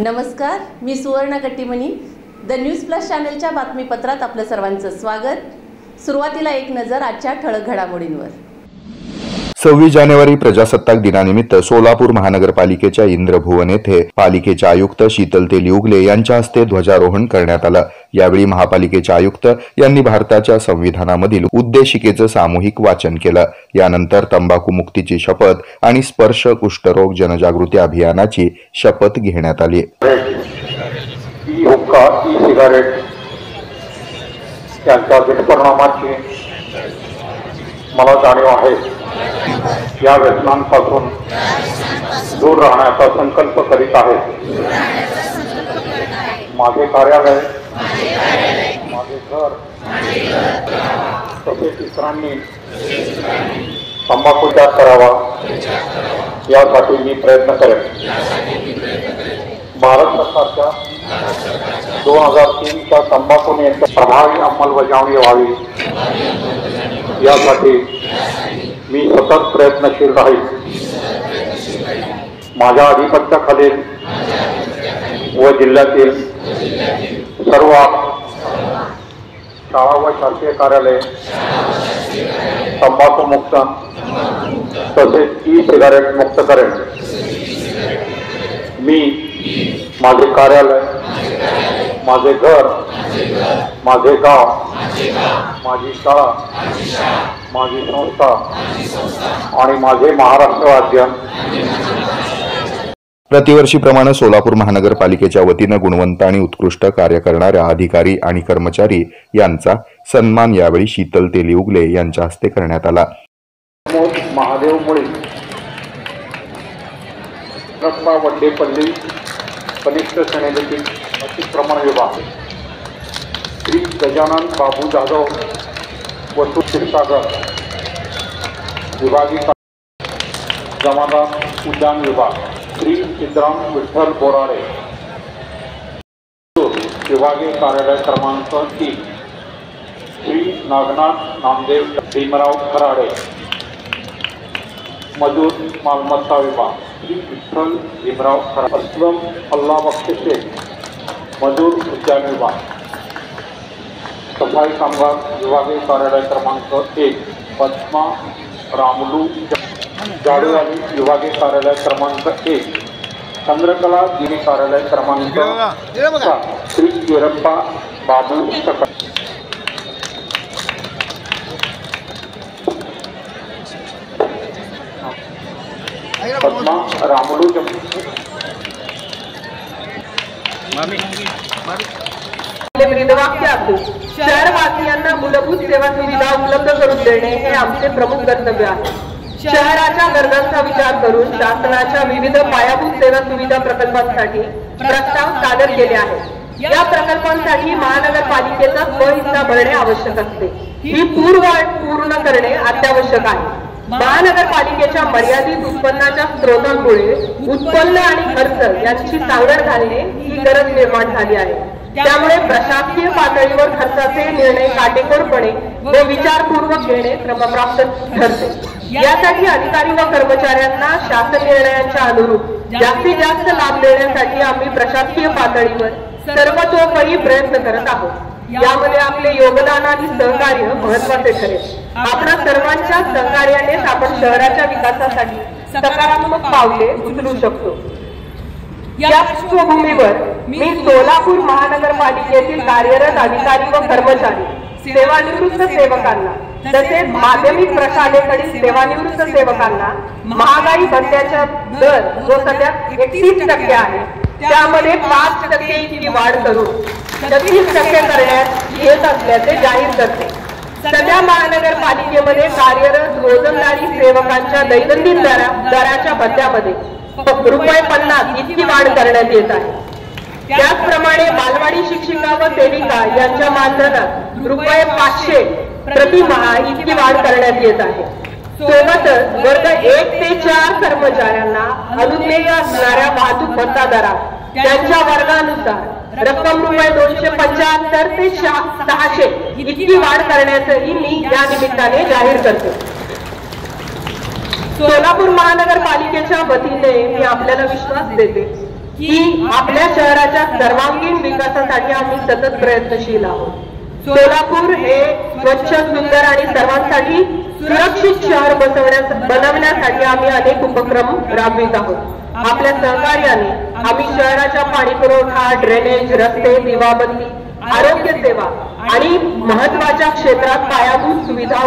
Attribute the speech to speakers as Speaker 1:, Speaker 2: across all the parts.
Speaker 1: नमस्कार, मी सुवर्ण Kattimani. The news plus चॅनलच्या बातमीपत्रात आपलं सर्वांचं स्वागत. सुरुवातीला एक नजर आजच्या ठळक घडामोडींवर.
Speaker 2: 26 जानेवारी प्रजासत्ताक दिनानिमित्त सोलापूर महानगरपालिकेच्या इंद्रभुवन येथे पालिकेचे आयुक्त शीतल तेली उगले यांच्या हस्ते ध्वजारोहण करण्यात आलं. यावेळी महापालिकेचे आयुक्त यांनी भारताच्या संविधानामधील उद्देशिकेचं सामूहिक वाचन केलं. यानंतर तंबाखू मुक्तीची शपथ आणि स्पर्श कुष्ठरोग जनजागृती अभियानाची शपथ घेण्यात आली.
Speaker 3: सिगारेट यांच्या दुष्परिणामाची मला जाणीव आहे. या व्यसनांपासून दूर राहण्याचा संकल्प करीत आहे. माझे कार्यालय, माझे घर तसेच इतरांनी तंबाखू त्याग करावा यासाठी मी प्रयत्न करेन. भारत सरकारच्या 2003च्या तंबाखू नियंत्रण प्रभावी अंमलबजावणी व्हावी यासाठी मी सतत प्रयत्नशील राहील. माझ्या अधिपत्याखालील व जिल्ह्यातील सर्व शाळा व शासकीय कार्यालय तंबाखू मुक्त तसेच सिगारेट मुक्त करेन. मी माझे कार्यालय, माझे घर, माझे गाव, माझी शाळा, माझी संस्था आणि माझे महाराष्ट्र राज्य
Speaker 2: प्रतिवर्षीप्रमाणे सोलापूर महानगरपालिकेच्या वतीने गुणवंत आणि उत्कृष्ट कार्य करणाऱ्या अधिकारी आणि कर्मचारी यांचा सन्मान यावेळी शीतल तेली उगले यांच्या हस्ते करण्यात आला.
Speaker 3: महादेव मुळे, रस्ता वड्डेपल्ली कनिष्ठ सेनेतील अतिक्रमण विभाग, श्री गजानन बाबू जाधव वसू क्षीरसागर विभागीय जमादार उद्यान विभाग, श्री सिद्धराम विठ्ठल बोराडे विभागीय कार्यालय क्रमांक 3, श्री नागनाथ नामदेव भीमराव खराडे मजूर मालमत्ता विभाग, श्री विठ्ठल भीमराव खराडे, अस्लम अल्लाह बख्श शेख मजूर उद्यान विभाग, सफाई कामगार विभागीय कार्यालय क्रमांक 1, पद्मा रामलू जाडूवाली विभागीय कार्यालय क्रमांक 1, चंद्रकला गिरी कार्यालय क्रमांक 7, श्री वीरप्पा बाबू सकट, पद्मा रामलू
Speaker 4: शहरवासियांना मूलभूत सेवा सुविधा उपलब्ध करून देणे हे आमचे प्रमुख कर्तव्य आहे. शहराच्या गरजांचा विचार करून शासनाच्या विविध पायाभूत सेवा सुविधा प्रकल्पांसाठी प्रस्ताव सादर केले आहेत. या प्रकल्पांसाठी महानगरपालिकेचा स्वहिस्सा भरणे आवश्यक असते. ही पूर्ण करणे अत्यावश्यक आहे. महानगरपालिकेच्या मर्यादित उत्पन्नाच्या स्रोतांमुळे उत्पन्न आणि खर्च यांची सांगड घालणे ही गरज निर्माण झाली आहे. त्यामुळे प्रशासकीय पातळीवर खर्चाचे निर्णय काटेकोरपणे व विचारपूर्वक घेणे क्रमप्राप्त ठरते. यासाठी अधिकारी व कर्मचाऱ्यांना शासन निर्णयांच्या अनुरूप जास्तीत जास्त लाभ देण्यासाठी आम्ही प्रशासकीय पातळीवर सर्वतोपरी प्रयत्न करत आहोत. यामध्ये आपले योगदान आणि सहकार्य महत्वाचे ठरेल. आपल्या सर्वांच्या सहकार्यानेच आपण शहराच्या विकासासाठी सकारात्मक पावले उचलू शकतो. या पार्श्वभूमीवर मी सोलापूर महानगरपालिकेतील कार्यरत अधिकारी व कर्मचारी, सेवानिवृत्त सेवकांना तसेच माध्यमिक प्रशालेकडील सेवानिवृत्त सेवकांना महागाई भत्त्याचा दर जो सध्या 31% आहे त्यामध्ये 5% इतकी वाढ करून 36% करण्यात येत असल्याचे जाहीर करते. सध्या महानगरपालिकेमध्ये कार्यरत रोजंदारी सेवकांच्या दैनंदिन दराच्या भत्त्यामध्ये ₹50 इतकी वाढ करण्यात येत आहे. त्याचप्रमाणे बालवाडी शिक्षिका व सेविका यांच्या मानधनात ₹500 प्रतिमाह इतकी वाढ करण्यात येत आहे. सोबतच वर्ग 1 ते 4 कर्मचाऱ्यांना अनुज्ञेय असणाऱ्या वाहतूक भत्ता दरात त्यांच्या वर्गानुसार रक्कम ₹275 ते 600 इतकी वाढ करण्याचंही मी या निमित्ताने जाहीर करते. सोलापूर महानगरपालिकेच्या वतीने मी आपल्याला विश्वास देते की आपल्या शहराच्या सर्वांगीण विकासासाठी आम्ही सतत प्रयत्नशील आहोत. सोलापूर हे स्वच्छ, सुंदर आणि सर्वांसाठी सुरक्षित शहर बनवण्यासाठी आम्ही अनेक उपक्रम राबवित आहोत. आपल्या सहकार्याने आम्ही शहराच्या पाणी पुरवठा, ड्रेनेज, रस्ते, दिवाबत्ती, आरोग्य सेवा आणि महत्वाच्या क्षेत्रात पायाभूत सुविधा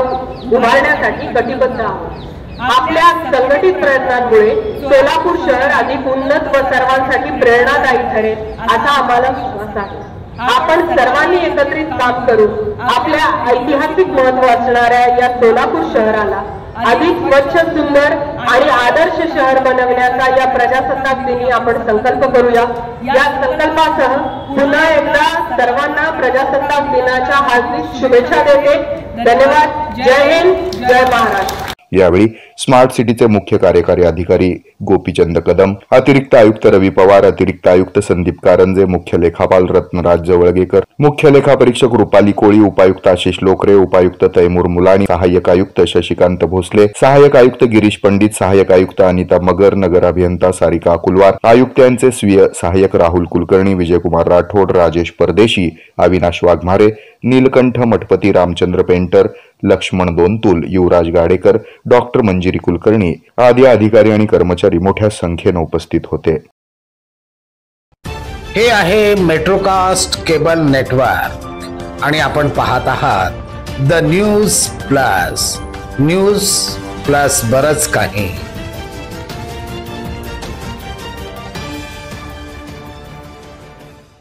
Speaker 4: उभारण्यासाठी कटिबद्ध आहोत. आपल्या संघटित प्रयत्नांमुळे सोलापूर शहर अधिक उन्नत व सर्वांसाठी प्रेरणादायी ठरेल असा आम्हाला विश्वास आहे. आपण सर्वांनी एकत्रित काम करून आपल्या ऐतिहासिक महत्त्व असणाऱ्या या सोलापूर शहराला अधिक स्वच्छ, सुंदर आणि आदर्श शहर बनवण्याचा या प्रजासत्ताक दिनी आपण संकल्प करूया. या संकल्पासह पुन्हा एकदा सर्वांना प्रजासत्ताक दिनाच्या हार्दिक शुभेच्छा देते. धन्यवाद. जय हिंद, जय महाराष्ट्र.
Speaker 2: यावेळी स्मार्ट सिटीचे मुख्य कार्यकारी अधिकारी गोपीचंद कदम, अतिरिक्त आयुक्त रवी पवार, अतिरिक्त आयुक्त संदीप कारंजे, मुख्य लेखापाल रत्नराज जवळगेकर, मुख्य लेखापरीक्षक रुपाली कोळी, उपायुक्त आशिष लोकरे, उपायुक्त तैमूर मुलानी, सहाय्यक आयुक्त शशिकांत भोसले, सहाय्यक आयुक्त गिरीश पंडित, सहाय्यक आयुक्त अनिता मगर, नगर अभियंता सारिका अकुलवार, आयुक्तांचे स्वीय सहाय्यक राहुल कुलकर्णी, विजयकुमार राठोड, राजेश परदेशी, अविनाश वाघमारे, नीलकंठ मठपती, रामचंद्र पेंटर, लक्ष्मण दोनतुल, युवराज गाडेकर, डॉक्टर मंजिरी कुलकर्णी आदी अधिकारी आणि कर्मचारी मोठ्या संख्येने उपस्थित होते.
Speaker 5: हे आहे मेट्रोकास्ट केबल नेटवर्क आणि आपण पाहत आहात the news plus. News plus बरच काही.